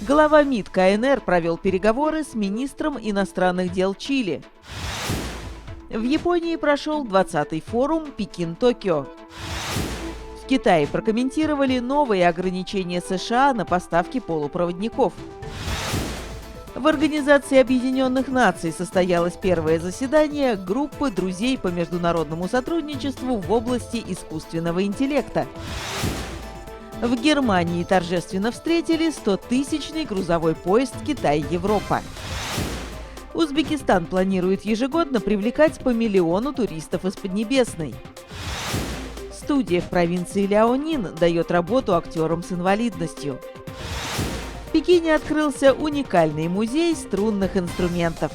Глава МИД КНР провел переговоры с министром иностранных дел Чили. В Японии прошел 20-й форум Пекин-Токио. В Китае прокомментировали новые ограничения США на поставки полупроводников. В Организации Объединенных Наций состоялось первое заседание группы друзей по международному сотрудничеству в области искусственного интеллекта. В Германии торжественно встретили 100-тысячный грузовой поезд Китай-Европа. Узбекистан планирует ежегодно привлекать по миллиону туристов из Поднебесной. Студия в провинции Ляонин дает работу актерам с инвалидностью. В Пекине открылся уникальный музей струнных инструментов.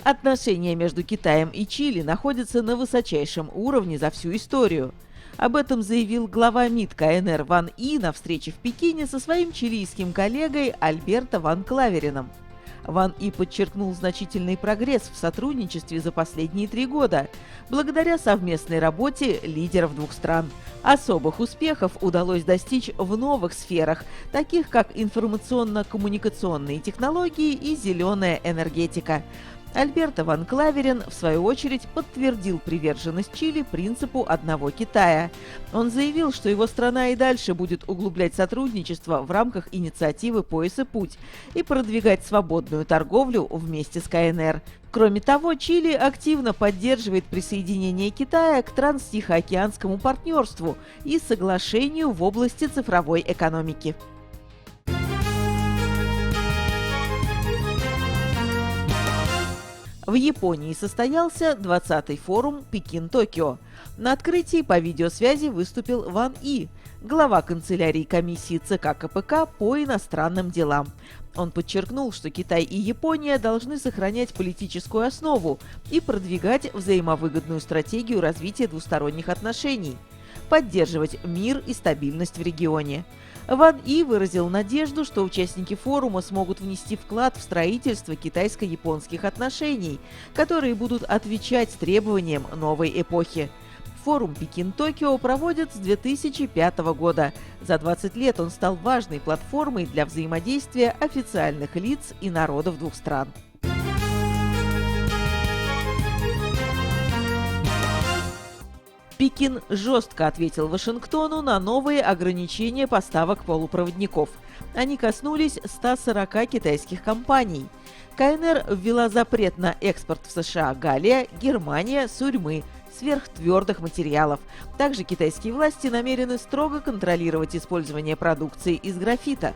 Отношения между Китаем и Чили находятся на высочайшем уровне за всю историю. Об этом заявил глава МИД КНР Ван И на встрече в Пекине со своим чилийским коллегой Альберто Ван Клавереном. Ван И подчеркнул значительный прогресс в сотрудничестве за последние 3 года, благодаря совместной работе лидеров двух стран. Особых успехов удалось достичь в новых сферах, таких как информационно-коммуникационные технологии и зеленая энергетика. Альберто Ван Клаверен, в свою очередь, подтвердил приверженность Чили принципу одного Китая. Он заявил, что его страна и дальше будет углублять сотрудничество в рамках инициативы «Пояс и путь» и продвигать свободную торговлю вместе с КНР. Кроме того, Чили активно поддерживает присоединение Китая к Транстихоокеанскому партнерству и соглашению в области цифровой экономики. В Японии состоялся 20-й форум Пекин-Токио. На открытии по видеосвязи выступил Ван И, глава канцелярии комиссии ЦК КПК по иностранным делам. Он подчеркнул, что Китай и Япония должны сохранять политическую основу и продвигать взаимовыгодную стратегию развития двусторонних отношений, поддерживать мир и стабильность в регионе. Ван И выразил надежду, что участники форума смогут внести вклад в строительство китайско-японских отношений, которые будут отвечать требованиям новой эпохи. Форум Пекин-Токио проводят с 2005 года. За 20 лет он стал важной платформой для взаимодействия официальных лиц и народов двух стран. Пекин жестко ответил Вашингтону на новые ограничения поставок полупроводников. Они коснулись 140 китайских компаний. КНР ввела запрет на экспорт в США галлия, Германия, сурьмы, сверхтвердых материалов. Также китайские власти намерены строго контролировать использование продукции из графита.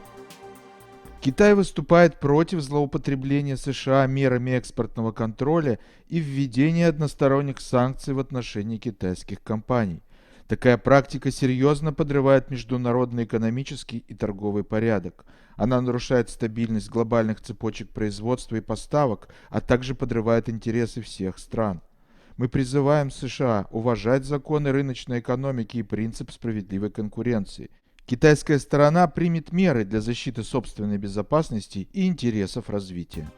Китай выступает против злоупотребления США мерами экспортного контроля и введения односторонних санкций в отношении китайских компаний. Такая практика серьезно подрывает международный экономический и торговый порядок. Она нарушает стабильность глобальных цепочек производства и поставок, а также подрывает интересы всех стран. Мы призываем США уважать законы рыночной экономики и принцип справедливой конкуренции. Китайская сторона примет меры для защиты собственной безопасности и интересов развития.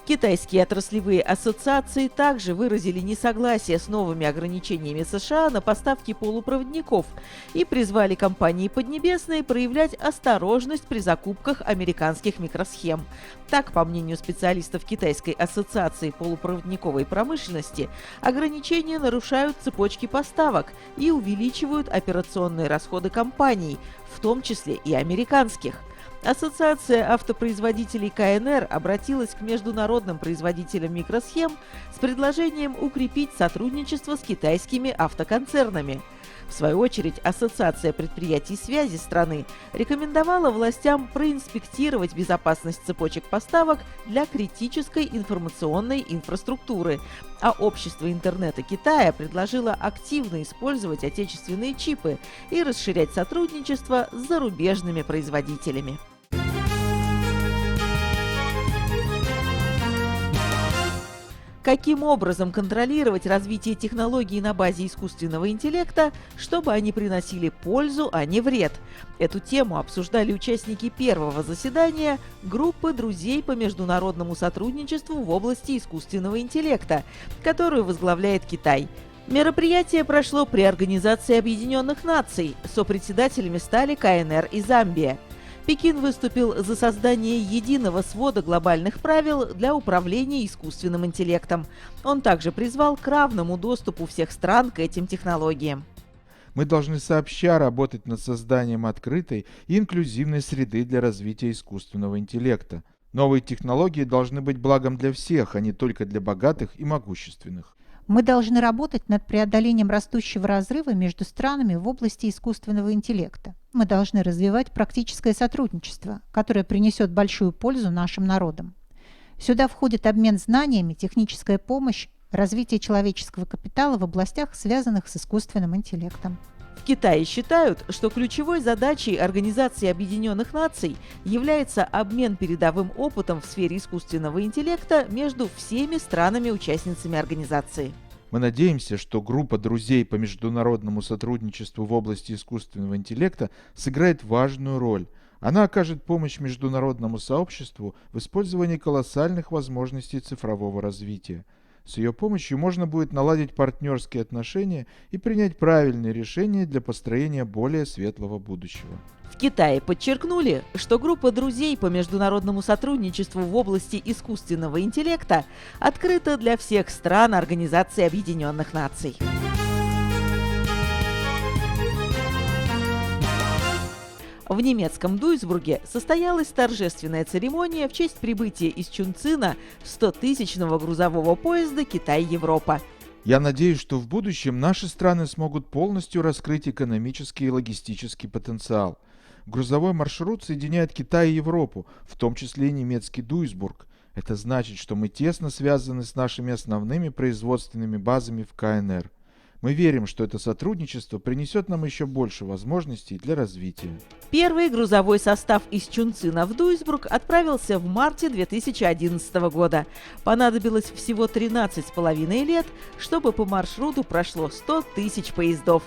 Китайские отраслевые ассоциации также выразили несогласие с новыми ограничениями США на поставки полупроводников и призвали компании Поднебесной проявлять осторожность при закупках американских микросхем. Так, по мнению специалистов Китайской ассоциации полупроводниковой промышленности, ограничения нарушают цепочки поставок и увеличивают операционные расходы компаний, в том числе и американских. Ассоциация автопроизводителей КНР обратилась к международным производителям микросхем с предложением укрепить сотрудничество с китайскими автоконцернами. В свою очередь, Ассоциация предприятий связи страны рекомендовала властям проинспектировать безопасность цепочек поставок для критической информационной инфраструктуры, а Общество интернета Китая предложило активно использовать отечественные чипы и расширять сотрудничество с зарубежными производителями. Каким образом контролировать развитие технологий на базе искусственного интеллекта, чтобы они приносили пользу, а не вред? Эту тему обсуждали участники первого заседания группы друзей по международному сотрудничеству в области искусственного интеллекта, которую возглавляет Китай. Мероприятие прошло при Организации Объединенных Наций. Сопредседателями стали КНР и Замбия. Пекин выступил за создание единого свода глобальных правил для управления искусственным интеллектом. Он также призвал к равному доступу всех стран к этим технологиям. Мы должны сообща работать над созданием открытой и инклюзивной среды для развития искусственного интеллекта. Новые технологии должны быть благом для всех, а не только для богатых и могущественных. Мы должны работать над преодолением растущего разрыва между странами в области искусственного интеллекта. Мы должны развивать практическое сотрудничество, которое принесет большую пользу нашим народам. Сюда входит обмен знаниями, техническая помощь, развитие человеческого капитала в областях, связанных с искусственным интеллектом. В Китае считают, что ключевой задачей Организации Объединенных Наций является обмен передовым опытом в сфере искусственного интеллекта между всеми странами-участницами организации. Мы надеемся, что группа друзей по международному сотрудничеству в области искусственного интеллекта сыграет важную роль. Она окажет помощь международному сообществу в использовании колоссальных возможностей цифрового развития. С ее помощью можно будет наладить партнерские отношения и принять правильные решения для построения более светлого будущего. В Китае подчеркнули, что группа друзей по международному сотрудничеству в области искусственного интеллекта открыта для всех стран Организации Объединенных Наций. В немецком Дуйсбурге состоялась торжественная церемония в честь прибытия из Чунцина 100-тысячного грузового поезда «Китай-Европа». Я надеюсь, что в будущем наши страны смогут полностью раскрыть экономический и логистический потенциал. Грузовой маршрут соединяет Китай и Европу, в том числе и немецкий Дуйсбург. Это значит, что мы тесно связаны с нашими основными производственными базами в КНР. Мы верим, что это сотрудничество принесет нам еще больше возможностей для развития. Первый грузовой состав из Чунцина в Дуйсбург отправился в марте 2011 года. Понадобилось всего 13,5 лет, чтобы по маршруту прошло 100 тысяч поездов.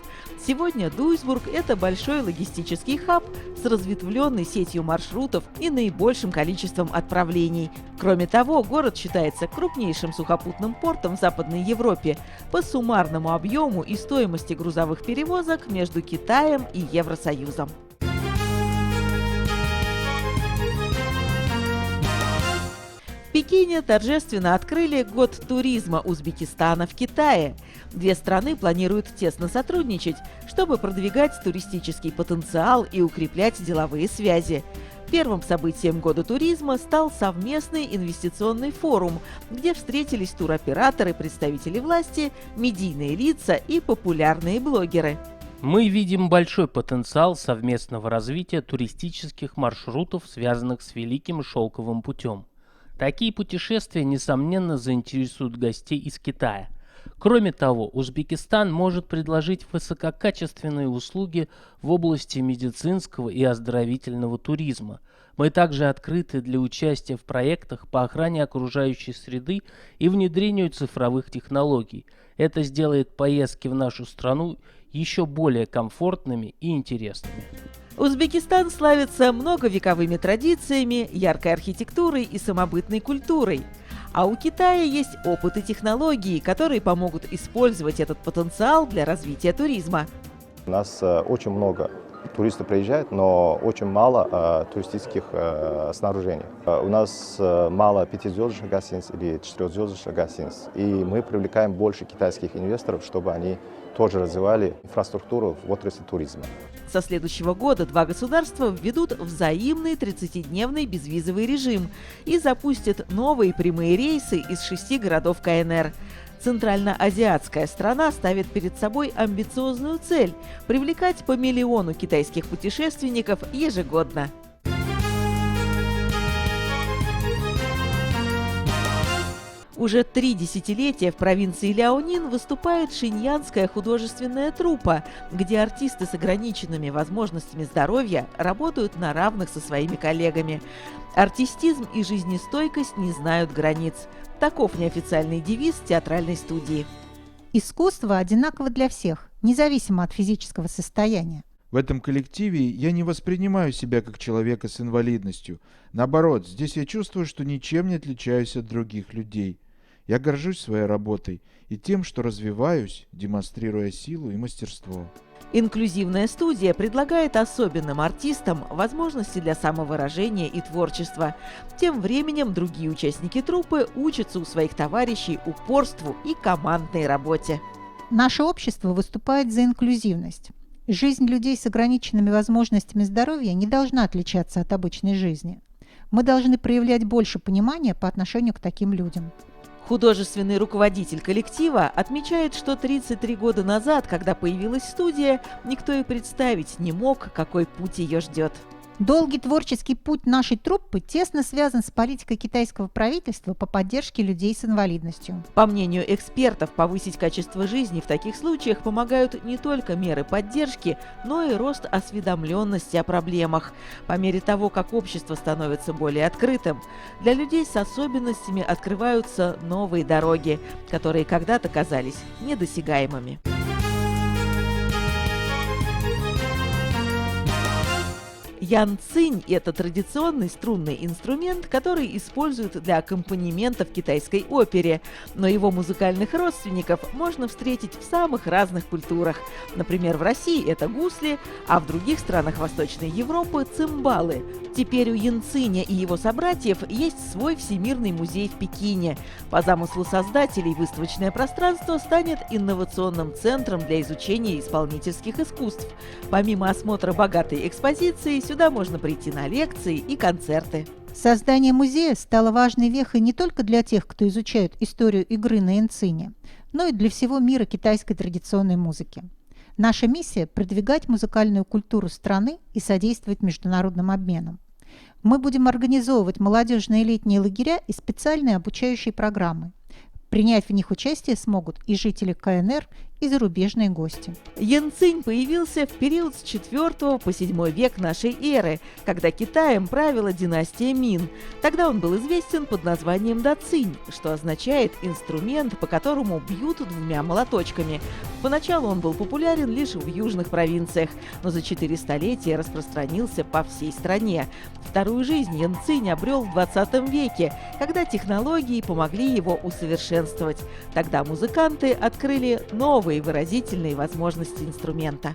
Сегодня Дуйсбург – это большой логистический хаб с разветвленной сетью маршрутов и наибольшим количеством отправлений. Кроме того, город считается крупнейшим сухопутным портом в Западной Европе по суммарному объему и стоимости грузовых перевозок между Китаем и Евросоюзом. В Пекине торжественно открыли Год туризма Узбекистана в Китае. Две страны планируют тесно сотрудничать, чтобы продвигать туристический потенциал и укреплять деловые связи. Первым событием Года туризма стал совместный инвестиционный форум, где встретились туроператоры, представители власти, медийные лица и популярные блогеры. Мы видим большой потенциал совместного развития туристических маршрутов, связанных с Великим Шелковым путем. Такие путешествия, несомненно, заинтересуют гостей из Китая. Кроме того, Узбекистан может предложить высококачественные услуги в области медицинского и оздоровительного туризма. Мы также открыты для участия в проектах по охране окружающей среды и внедрению цифровых технологий. Это сделает поездки в нашу страну еще более комфортными и интересными. Узбекистан славится многовековыми традициями, яркой архитектурой и самобытной культурой. А у Китая есть опыт и технологии, которые помогут использовать этот потенциал для развития туризма. У нас очень много туристов приезжает, но очень мало туристических сооружений. У нас мало 5-звездочных гостиниц или 4-звездочных гостиниц. И мы привлекаем больше китайских инвесторов, чтобы они тоже развивали инфраструктуру в отрасли туризма. Со следующего года два государства введут взаимный 30-дневный безвизовый режим и запустят новые прямые рейсы из 6 городов КНР. Центральноазиатская страна ставит перед собой амбициозную цель – привлекать по миллиону китайских путешественников ежегодно. Уже 3 десятилетия в провинции Ляонин выступает шиньянская художественная труппа, где артисты с ограниченными возможностями здоровья работают на равных со своими коллегами. Артистизм и жизнестойкость не знают границ. Таков неофициальный девиз театральной студии. Искусство одинаково для всех, независимо от физического состояния. В этом коллективе я не воспринимаю себя как человека с инвалидностью. Наоборот, здесь я чувствую, что ничем не отличаюсь от других людей. Я горжусь своей работой и тем, что развиваюсь, демонстрируя силу и мастерство. Инклюзивная студия предлагает особенным артистам возможности для самовыражения и творчества. Тем временем другие участники труппы учатся у своих товарищей упорству и командной работе. Наше общество выступает за инклюзивность. Жизнь людей с ограниченными возможностями здоровья не должна отличаться от обычной жизни. Мы должны проявлять больше понимания по отношению к таким людям. Художественный руководитель коллектива отмечает, что 33 года назад, когда появилась студия, никто и представить не мог, какой путь ее ждет. Долгий творческий путь нашей труппы тесно связан с политикой китайского правительства по поддержке людей с инвалидностью. По мнению экспертов, повысить качество жизни в таких случаях помогают не только меры поддержки, но и рост осведомленности о проблемах. По мере того, как общество становится более открытым, для людей с особенностями открываются новые дороги, которые когда-то казались недосягаемыми. Янцинь – это традиционный струнный инструмент, который используют для аккомпанемента в китайской опере, но его музыкальных родственников можно встретить в самых разных культурах. Например, в России это гусли, а в других странах Восточной Европы – цимбалы. Теперь у Янциня и его собратьев есть свой всемирный музей в Пекине. По замыслу создателей выставочное пространство станет инновационным центром для изучения исполнительских искусств. Помимо осмотра богатой экспозиции, сюда можно прийти на лекции и концерты. Создание музея стало важной вехой не только для тех, кто изучает историю игры на янцине, но и для всего мира китайской традиционной музыки. Наша миссия – продвигать музыкальную культуру страны и содействовать международным обменам. Мы будем организовывать молодежные летние лагеря и специальные обучающие программы. Принять в них участие смогут и жители КНР, и зарубежные гости. Янцинь появился в период с 4 по 7 век нашей эры, когда Китаем правила династия Мин. Тогда он был известен под названием дацинь, что означает инструмент, по которому бьют двумя молоточками. Поначалу он был популярен лишь в южных провинциях, но за 4 столетия распространился по всей стране. Вторую жизнь Янцинь обрел в 20 веке, когда технологии помогли его усовершенствовать. Тогда музыканты открыли новые выразительные возможности инструмента.